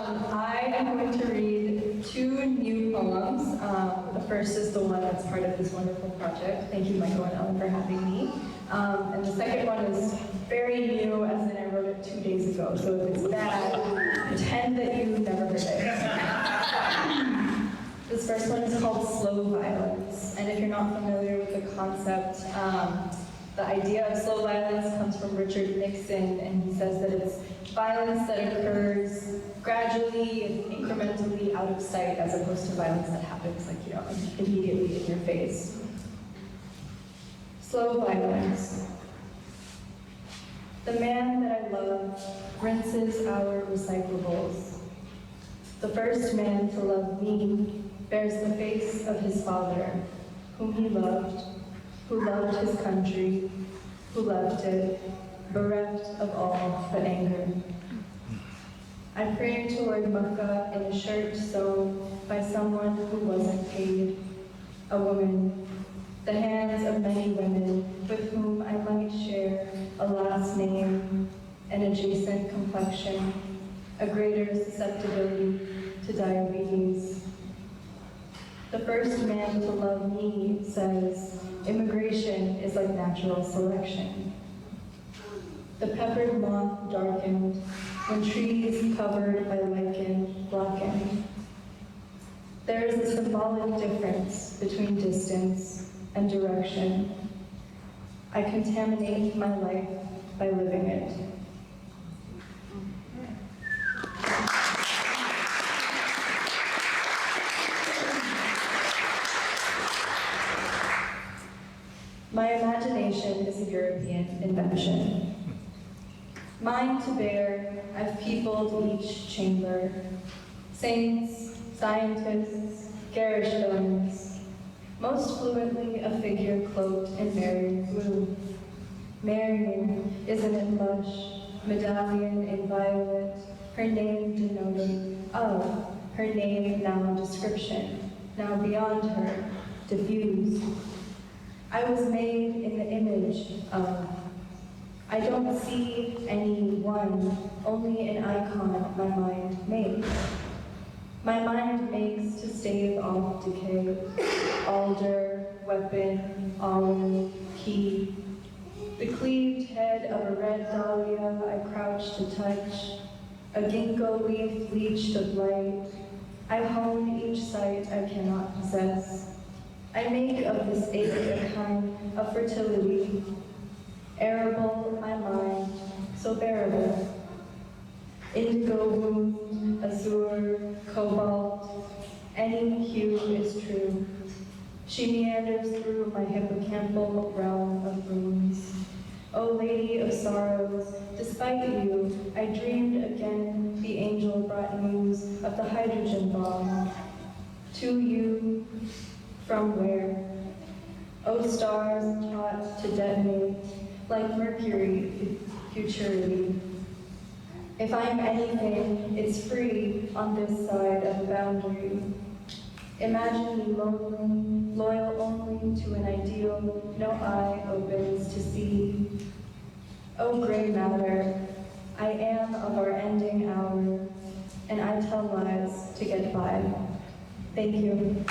I am going to read two new poems. The first is the one that's part of this wonderful project. Thank you, Michael and Ellen, for having me. And the second one is very new, as in I wrote it 2 days ago. So if it's bad, pretend that you've never heard it. This first one is called Slow Violence. And if you're not familiar with the concept, the idea of slow violence comes from Richard Nixon, and he says that it's violence that occurs gradually and incrementally out of sight, as opposed to violence that happens, like, immediately in your face. Slow violence. The man that I love rinses our recyclables. The first man to love me bears the face of his father, whom he loved, who loved his country, who left it, bereft of all but anger. I prayed toward Makkah in a shirt sewn by someone who wasn't paid, a woman, the hands of many women with whom I might share a last name, an adjacent complexion, a greater susceptibility to diabetes. The first man to love me says, immigration is like natural selection. The peppered moth darkened when trees covered by lichen blackened. There is a symbolic difference between distance and direction. I contaminate my life by living it. My imagination is a European invention. Mine to bear, I've peopled each chamber. Saints, scientists, garish villains, most fluently a figure cloaked in Marian blue. Marian, isn't it lush, medallion in violet, her name denoting, her name now description, now beyond her, diffused. I was made in the image of. I don't see any one, only an icon my mind makes. My mind makes to stave off decay. Alder, weapon, olive, key. The cleaved head of a red dahlia I crouch to touch. A ginkgo leaf bleached of light. I hone each sight I cannot possess. I make of this ache a kind of fertility. Arable my mind, so bearable. Indigo wound, azure, cobalt, any hue is true. She meanders through my hippocampal realm of runes. O Lady of Sorrows, despite you, I dreamed again the angel brought news of the hydrogen bomb. To you, from where? O stars taught to detonate, like mercury, futurity. If I am anything, it's free on this side of the boundary. Imagine me lonely, loyal only to an ideal no eye opens to see. O gray matter, I am of our ending hour, and I tell lies to get by. Thank you.